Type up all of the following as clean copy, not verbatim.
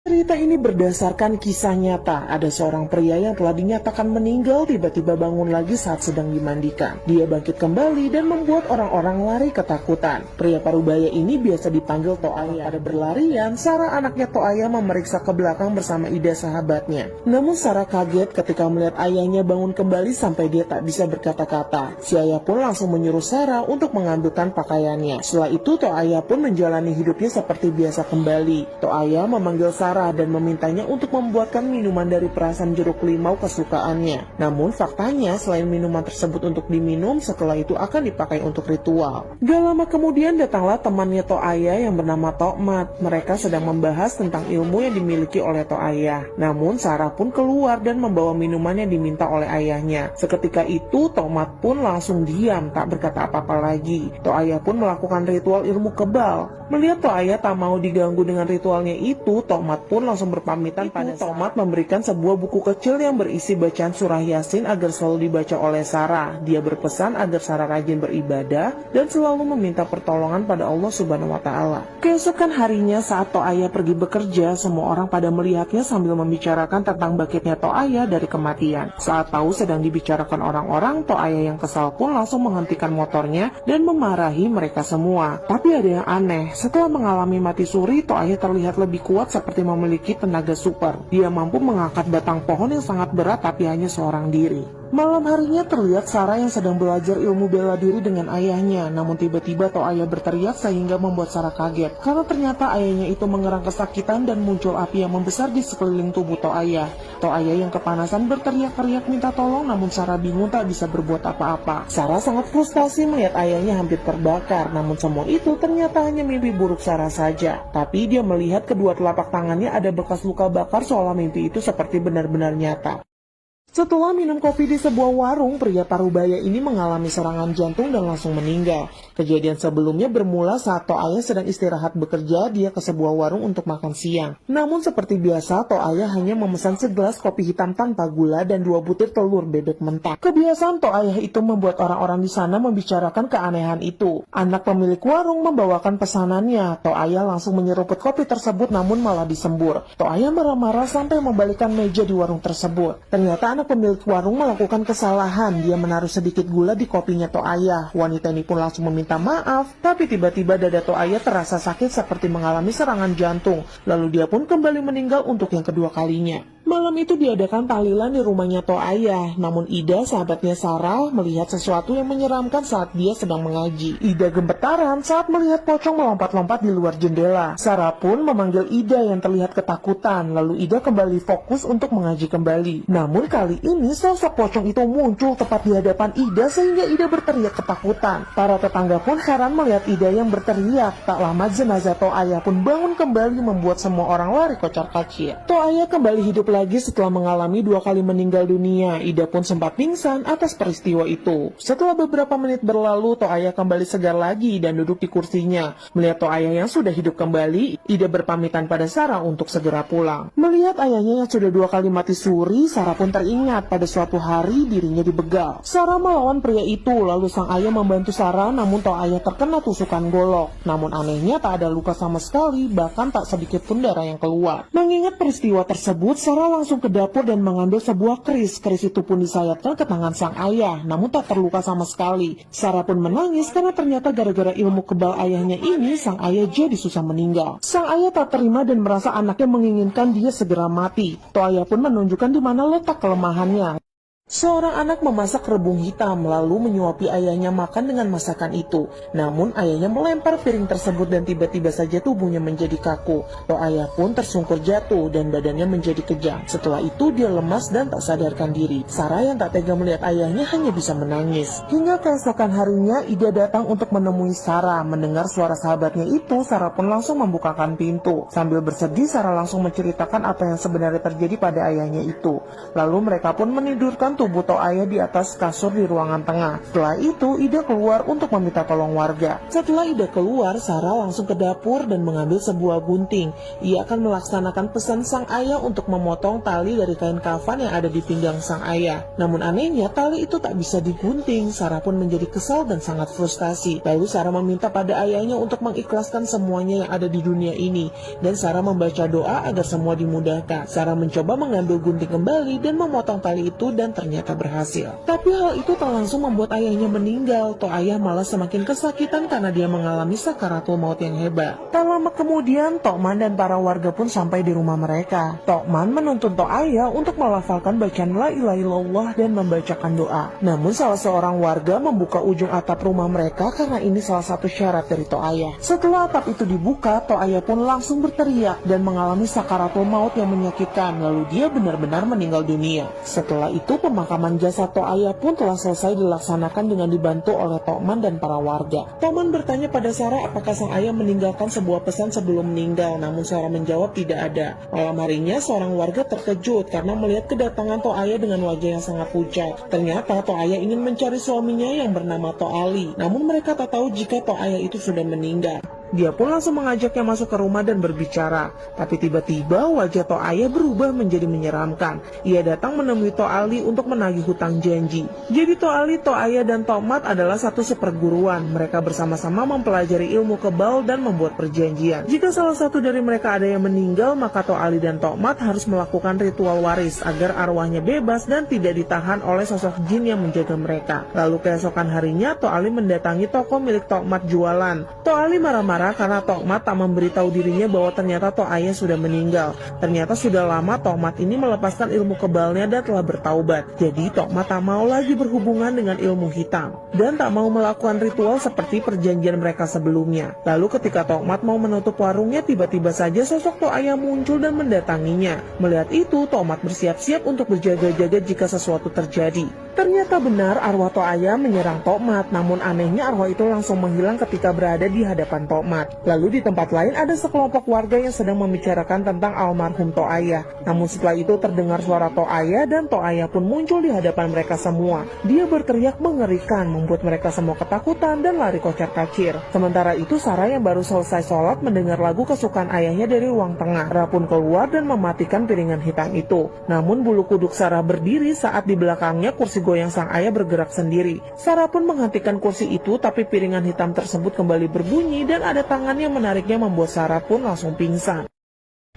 Cerita ini berdasarkan kisah nyata. Ada seorang pria yang telah dinyatakan meninggal tiba-tiba bangun lagi saat sedang dimandikan. Dia bangkit kembali dan membuat orang-orang lari ketakutan. Pria parubaya ini biasa dipanggil Toaya. Pada berlarian, Sarah anaknya Toaya memeriksa ke belakang bersama Ida sahabatnya. Namun Sarah kaget ketika melihat ayahnya bangun kembali sampai dia tak bisa berkata-kata. Si ayah pun langsung menyuruh Sarah untuk mengambilkan pakaiannya. Setelah itu Toaya pun menjalani hidupnya seperti biasa kembali. Toaya memanggil Sarah dan memintanya untuk membuatkan minuman dari perasan jeruk limau kesukaannya. Namun faktanya selain minuman tersebut untuk diminum, setelah itu akan dipakai untuk ritual. Gak lama kemudian datanglah temannya Toaya yang bernama Tokmat. Mereka sedang membahas tentang ilmu yang dimiliki oleh Toaya. Namun Sarah pun keluar dan membawa minuman yang diminta oleh ayahnya. Seketika itu Tokmat pun langsung diam, tak berkata apa-apa lagi. Toaya pun melakukan ritual ilmu kebal. Melihat Toaya tak mau diganggu dengan ritualnya itu, Tokmat pun langsung berpamitan pada Tokmat memberikan sebuah buku kecil yang berisi bacaan surah Yasin agar selalu dibaca oleh Sarah. Dia berpesan agar Sarah rajin beribadah dan selalu meminta pertolongan pada Allah Subhanahu wa Ta'ala. Keesokan harinya saat Toaya pergi bekerja, semua orang pada melihatnya sambil membicarakan tentang bangkitnya Toaya dari kematian. Saat tahu sedang dibicarakan orang-orang, Toaya yang kesal pun langsung menghentikan motornya dan memarahi mereka semua. Tapi ada yang aneh, setelah mengalami mati suri, Toaya terlihat lebih kuat seperti memiliki tenaga super. Dia mampu mengangkat batang pohon yang sangat berat tapi hanya seorang diri. Malam harinya terlihat Sarah yang sedang belajar ilmu bela diri dengan ayahnya. Namun tiba-tiba Toaya berteriak sehingga membuat Sarah kaget. Karena ternyata ayahnya itu mengerang kesakitan dan muncul api yang membesar di sekeliling tubuh Toaya. Toaya yang kepanasan berteriak-teriak minta tolong, namun Sarah bingung tak bisa berbuat apa-apa. Sarah sangat frustasi melihat ayahnya hampir terbakar. Namun semua itu ternyata hanya mimpi buruk Sarah saja. Tapi dia melihat kedua telapak tangannya ada bekas luka bakar, seolah mimpi itu seperti benar-benar nyata. Setelah minum kopi di sebuah warung, pria parubaya ini mengalami serangan jantung dan langsung meninggal. Kejadian sebelumnya bermula saat Toaya sedang istirahat bekerja, dia ke sebuah warung untuk makan siang. Namun seperti biasa, Toaya hanya memesan segelas kopi hitam tanpa gula dan 2 butir telur bebek mentah. Kebiasaan Toaya itu membuat orang-orang di sana membicarakan keanehan itu. Anak pemilik warung membawakan pesanannya. Toaya langsung menyeruput kopi tersebut namun malah disembur. Toaya marah-marah sampai membalikkan meja di warung tersebut. Ternyata anak pemilik warung melakukan kesalahan. Dia menaruh sedikit gula di kopinya Toaya. Wanita ini pun langsung meminta maaf, tapi tiba-tiba dada Toaya terasa sakit seperti mengalami serangan jantung. Lalu dia pun kembali meninggal untuk yang kedua kalinya. Malam itu diadakan tahlilan di rumahnya Toaya. Namun Ida, sahabatnya Sarah, melihat sesuatu yang menyeramkan saat dia sedang mengaji. Ida gemetaran saat melihat pocong melompat-lompat di luar jendela. Sarah pun memanggil Ida yang terlihat ketakutan. Lalu Ida kembali fokus untuk mengaji kembali. Namun kali ini sosok pocong itu muncul tepat di hadapan Ida sehingga Ida berteriak ketakutan. Para tetangga pun heran melihat Ida yang berteriak. Tak lama jenazah Toaya pun bangun kembali membuat semua orang lari kocar-kacir. Toaya kembali hidup lagi setelah mengalami 2 kali meninggal dunia. Ida pun sempat pingsan atas peristiwa itu. Setelah beberapa menit berlalu, Toaya kembali segar lagi dan duduk di kursinya. Melihat Toaya yang sudah hidup kembali, Ida berpamitan pada Sarah untuk segera pulang. Melihat ayahnya yang sudah 2 kali mati suri, Sarah pun teringat pada suatu hari dirinya dibegal. Sarah melawan pria itu, lalu sang ayah membantu Sarah, namun Toaya terkena tusukan golok. Namun anehnya tak ada luka sama sekali, bahkan tak sedikit pun darah yang keluar. Mengingat peristiwa tersebut, Sarah langsung ke dapur dan mengambil sebuah keris. Keris itu pun disayatkan ke tangan sang ayah, namun tak terluka sama sekali. Sarah pun menangis karena ternyata gara-gara ilmu kebal ayahnya ini, sang ayah jadi susah meninggal. Sang ayah tak terima dan merasa anaknya menginginkan dia segera mati. Toaya pun menunjukkan di mana letak kelemahannya. Seorang anak memasak rebung hitam lalu menyuapi ayahnya makan dengan masakan itu. Namun ayahnya melempar piring tersebut dan tiba-tiba saja tubuhnya menjadi kaku. Toaya pun tersungkur jatuh dan badannya menjadi kejang. Setelah itu dia lemas dan tak sadarkan diri. Sarah yang tak tega melihat ayahnya hanya bisa menangis. Hingga keesokan harinya Ida datang untuk menemui Sarah. Mendengar suara sahabatnya itu, Sarah pun langsung membukakan pintu. Sambil bersedih, Sarah langsung menceritakan apa yang sebenarnya terjadi pada ayahnya itu. Lalu mereka pun menidurkan tubuh Toaya di atas kasur di ruangan tengah. Setelah itu, Ida keluar untuk meminta tolong warga. Setelah Ida keluar, Sarah langsung ke dapur dan mengambil sebuah gunting. Ia akan melaksanakan pesan sang ayah untuk memotong tali dari kain kafan yang ada di pinggang sang ayah. Namun anehnya, tali itu tak bisa digunting. Sarah pun menjadi kesal dan sangat frustasi. Lalu Sarah meminta pada ayahnya untuk mengikhlaskan semuanya yang ada di dunia ini. Dan Sarah membaca doa agar semua dimudahkan. Sarah mencoba mengambil gunting kembali dan memotong tali itu dan ternyata berhasil. Tapi hal itu tak langsung membuat ayahnya meninggal. Toaya malah semakin kesakitan karena dia mengalami sakaratul maut yang hebat. Tak lama kemudian, Tokman dan para warga pun sampai di rumah mereka. Tokman menuntun Toaya untuk melafalkan bacaan la ilaha illallah dan membacakan doa. Namun salah seorang warga membuka ujung atap rumah mereka karena ini salah satu syarat dari Toaya. Setelah atap itu dibuka, Toaya pun langsung berteriak dan mengalami sakaratul maut yang menyakitkan. Lalu dia benar-benar meninggal dunia. Setelah itu pemakaman jasad Toaya pun telah selesai dilaksanakan dengan dibantu oleh Tokman dan para warga. Tokman bertanya pada Sarah apakah sang ayah meninggalkan sebuah pesan sebelum meninggal, namun Sarah menjawab tidak ada. Malam harinya seorang warga terkejut karena melihat kedatangan Toaya dengan wajah yang sangat pucat. Ternyata Toaya ingin mencari suaminya yang bernama Toali, namun mereka tak tahu jika Toaya itu sudah meninggal. Dia pun langsung mengajaknya masuk ke rumah dan berbicara. Tapi tiba-tiba wajah Toaya berubah menjadi menyeramkan. Ia datang menemui Toali untuk menagih hutang janji. Jadi Toali, Toaya, dan Tokmat adalah satu seperguruan. Mereka bersama-sama mempelajari ilmu kebal dan membuat perjanjian. Jika salah satu dari mereka ada yang meninggal, maka Toali dan Tokmat harus melakukan ritual waris agar arwahnya bebas dan tidak ditahan oleh sosok jin yang menjaga mereka. Lalu keesokan harinya, Toali mendatangi toko milik Tokmat jualan. Toali marah-marah karena Tokmat tak memberitahu dirinya bahwa ternyata Toaya sudah meninggal. Ternyata sudah lama Tokmat ini melepaskan ilmu kebalnya dan telah bertaubat. Jadi Tokmat tak mau lagi berhubungan dengan ilmu hitam dan tak mau melakukan ritual seperti perjanjian mereka sebelumnya. Lalu ketika Tokmat mau menutup warungnya, tiba-tiba saja sosok Toaya muncul dan mendatanginya. Melihat itu, Tokmat bersiap-siap untuk berjaga-jaga jika sesuatu terjadi. Ternyata benar arwah Toaya menyerang Tokmat, namun anehnya arwah itu langsung menghilang ketika berada di hadapan Tokmat. Lalu di tempat lain ada sekelompok warga yang sedang membicarakan tentang almarhum Toaya. Namun setelah itu terdengar suara Toaya dan Toaya pun muncul di hadapan mereka semua. Dia berteriak mengerikan, membuat mereka semua ketakutan dan lari kocar-kacir. Sementara itu Sarah yang baru selesai sholat mendengar lagu kesukaan ayahnya dari ruang tengah. Sarah pun keluar dan mematikan piringan hitam itu. Namun bulu kuduk Sarah berdiri saat di belakangnya kursi goyang sang ayah bergerak sendiri. Sarah pun menghentikan kursi itu, tapi piringan hitam tersebut kembali berbunyi dan ada tangan yang menariknya membuat Sarah pun langsung pingsan.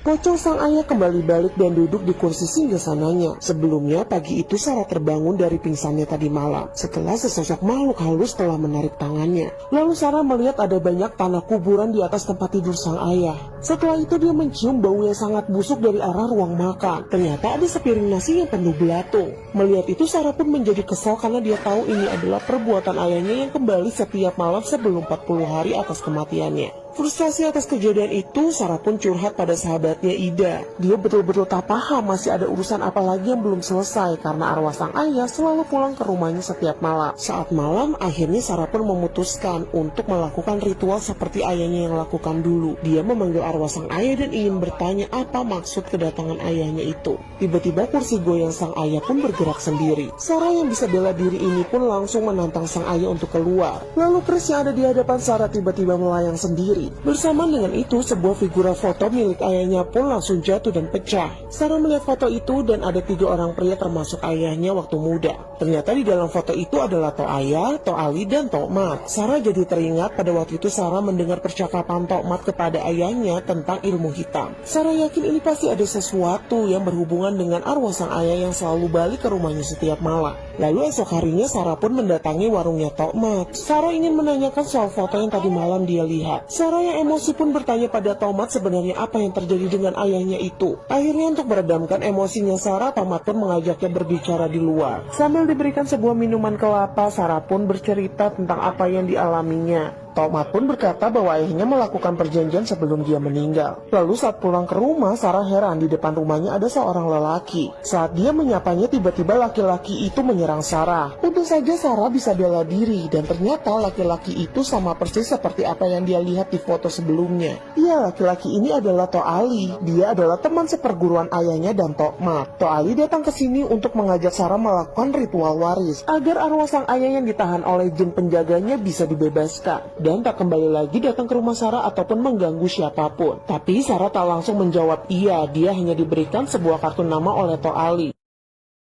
Pocong sang ayah kembali balik dan duduk di kursi singgasananya. Sebelumnya pagi itu Sarah terbangun dari pingsannya tadi malam setelah sesosok makhluk halus telah menarik tangannya. Lalu Sarah melihat ada banyak tanah kuburan di atas tempat tidur sang ayah. Setelah itu dia mencium bau yang sangat busuk dari arah ruang makan. Ternyata ada sepiring nasi yang penuh belatung. Melihat itu Sarah pun menjadi kesal karena dia tahu ini adalah perbuatan ayahnya yang kembali setiap malam sebelum 40 hari atas kematiannya. Frustasi atas kejadian itu, Sarah pun curhat pada sahabatnya Ida. Dia betul-betul tak paham masih ada urusan apa lagi yang belum selesai karena arwah sang ayah selalu pulang ke rumahnya setiap malam. Saat malam, akhirnya Sarah pun memutuskan untuk melakukan ritual seperti ayahnya yang lakukan dulu. Dia memanggil arwah sang ayah dan ingin bertanya apa maksud kedatangan ayahnya itu. Tiba-tiba kursi goyang sang ayah pun bergerak sendiri. Sarah yang bisa bela diri ini pun langsung menantang sang ayah untuk keluar. Lalu keris yang ada di hadapan Sarah tiba-tiba melayang sendiri. Bersamaan dengan itu, sebuah figura foto milik ayahnya pun langsung jatuh dan pecah. Sarah melihat foto itu dan ada 3 orang pria termasuk ayahnya waktu muda. Ternyata di dalam foto itu adalah Toaya, Toali, dan Tokmat. Sarah jadi teringat pada waktu itu Sarah mendengar percakapan Tokmat kepada ayahnya tentang ilmu hitam. Sarah yakin ini pasti ada sesuatu yang berhubungan dengan arwah sang ayah yang selalu balik ke rumahnya setiap malam. Lalu esok harinya Sarah pun mendatangi warungnya Tokmat. Sarah ingin menanyakan soal foto yang tadi malam dia lihat. Sarah yang emosi pun bertanya pada Tokmat sebenarnya apa yang terjadi dengan ayahnya itu. Akhirnya untuk meredamkan emosinya Sarah, Tokmat pun mengajaknya berbicara di luar. Sambil diberikan sebuah minuman kelapa, Sarah pun bercerita tentang apa yang dialaminya. Tomat pun berkata bahwa ayahnya melakukan perjanjian sebelum dia meninggal. Lalu saat pulang ke rumah, Sarah heran di depan rumahnya ada seorang lelaki. Saat dia menyapanya, tiba-tiba laki-laki itu menyerang Sarah. Untung saja Sarah bisa bela diri, dan ternyata laki-laki itu sama persis seperti apa yang dia lihat di foto sebelumnya. Ya, laki-laki ini adalah Tok Ali. Dia adalah teman seperguruan ayahnya dan Tomat. Tok Ali datang ke sini untuk mengajak Sarah melakukan ritual waris agar arwah sang ayah yang ditahan oleh jin penjaganya bisa dibebaskan dan tak kembali lagi datang ke rumah Sarah ataupun mengganggu siapapun. Tapi Sarah tak langsung menjawab iya, dia hanya diberikan sebuah kartu nama oleh Tok Ali.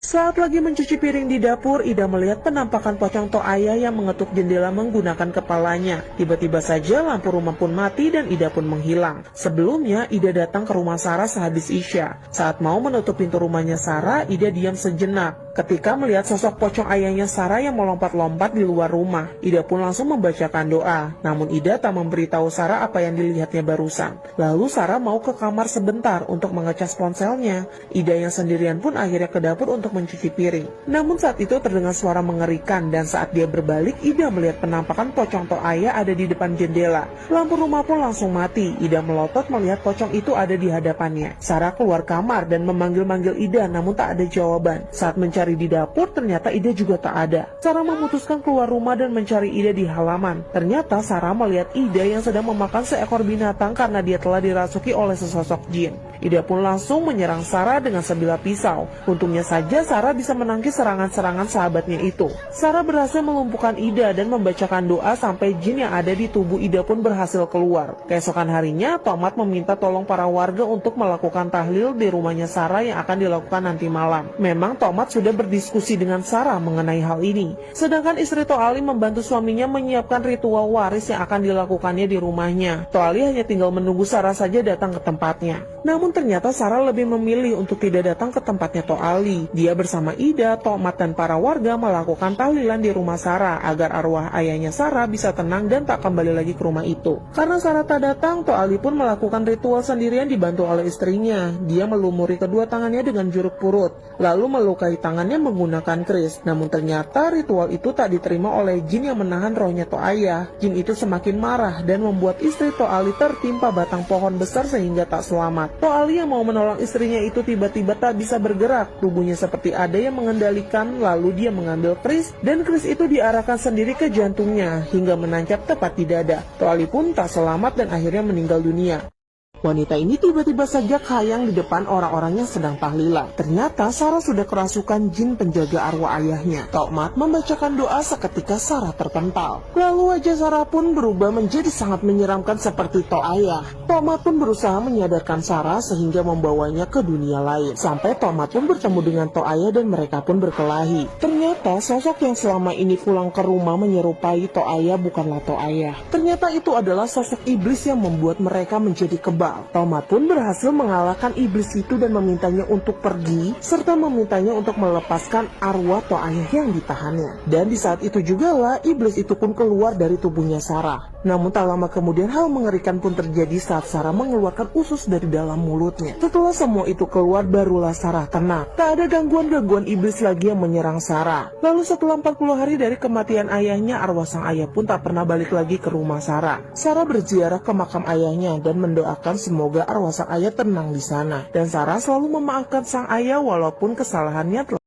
Saat lagi mencuci piring di dapur, Ida melihat penampakan pocong Tok Ayah yang mengetuk jendela menggunakan kepalanya. Tiba-tiba saja lampu rumah pun mati dan Ida pun menghilang. Sebelumnya, Ida datang ke rumah Sarah sehabis Isya. Saat mau menutup pintu rumahnya Sarah, Ida diam sejenak. Ketika melihat sosok pocong ayahnya Sarah yang melompat-lompat di luar rumah, Ida pun langsung membacakan doa. Namun Ida tak memberitahu Sarah apa yang dilihatnya barusan. Lalu Sarah mau ke kamar sebentar untuk mengecas ponselnya. Ida yang sendirian pun akhirnya ke dapur untuk mencuci piring. Namun saat itu terdengar suara mengerikan dan saat dia berbalik, Ida melihat penampakan pocong Tok Ayah ada di depan jendela. Lampu rumah pun langsung mati. Ida melotot melihat pocong itu ada di hadapannya. Sarah keluar kamar dan memanggil-manggil Ida namun tak ada jawaban. Saat mencari di dapur, ternyata Ida juga tak ada. Sarah memutuskan keluar rumah dan mencari Ida di halaman. Ternyata Sarah melihat Ida yang sedang memakan seekor binatang karena dia telah dirasuki oleh sesosok jin. Ida pun langsung menyerang Sarah dengan sebilah pisau. Untungnya saja Sarah bisa menangkis serangan-serangan sahabatnya itu. Sarah berhasil melumpuhkan Ida dan membacakan doa sampai jin yang ada di tubuh Ida pun berhasil keluar. Keesokan harinya, Tomat meminta tolong para warga untuk melakukan tahlil di rumahnya Sarah yang akan dilakukan nanti malam. Memang Tomat sudah berdiskusi dengan Sarah mengenai hal ini. Sedangkan istri Tok Ali membantu suaminya menyiapkan ritual waris yang akan dilakukannya di rumahnya. Tok Ali hanya tinggal menunggu Sarah saja datang ke tempatnya. Namun ternyata Sarah lebih memilih untuk tidak datang ke tempatnya Tok Ali. Dia bersama Ida, Tomat dan para warga melakukan tahlilan di rumah Sarah agar arwah ayahnya Sarah bisa tenang dan tak kembali lagi ke rumah itu. Karena Sarah tak datang, Tok Ali pun melakukan ritual sendirian dibantu oleh istrinya. Dia melumuri kedua tangannya dengan jeruk purut, lalu melukai tangannya menggunakan keris. Namun ternyata ritual itu tak diterima oleh jin yang menahan rohnya Tok Ayah. Jin itu semakin marah dan membuat istri Tok Ali tertimpa batang pohon besar sehingga tak selamat. Tok Ali yang mau menolong istrinya itu tiba-tiba tak bisa bergerak. Tubuhnya seperti ada yang mengendalikan, lalu dia mengambil keris dan keris itu diarahkan sendiri ke jantungnya hingga menancap tepat di dada. Tok Ali pun tak selamat dan akhirnya meninggal dunia. Wanita ini tiba-tiba saja khayang di depan orang-orang yang sedang tahlilan. Ternyata Sarah sudah kerasukan jin penjaga arwah ayahnya. Tomat membacakan doa seketika Sarah terpental. Lalu wajah Sarah pun berubah menjadi sangat menyeramkan seperti Tok Ayah. Tomat pun berusaha menyadarkan Sarah sehingga membawanya ke dunia lain. Sampai Tomat pun bertemu dengan Tok Ayah dan mereka pun berkelahi. Ternyata sosok yang selama ini pulang ke rumah menyerupai Tok Ayah bukanlah Tok Ayah. Ternyata itu adalah sosok iblis yang membuat mereka menjadi kebal. Tomat pun berhasil mengalahkan iblis itu dan memintanya untuk pergi serta memintanya untuk melepaskan arwah Tok Ayah yang ditahannya. Dan di saat itu jugalah iblis itu pun keluar dari tubuhnya Sarah. Namun tak lama kemudian hal mengerikan pun terjadi saat Sarah mengeluarkan usus dari dalam mulutnya. Setelah semua itu keluar, barulah Sarah tenang. Tak ada gangguan-gangguan iblis lagi yang menyerang Sarah. Lalu setelah 40 hari dari kematian ayahnya, arwah sang ayah pun tak pernah balik lagi ke rumah Sarah. Sarah berziarah ke makam ayahnya dan mendoakan semoga arwah sang ayah tenang di sana. Dan Sarah selalu memaafkan sang ayah walaupun kesalahannya telah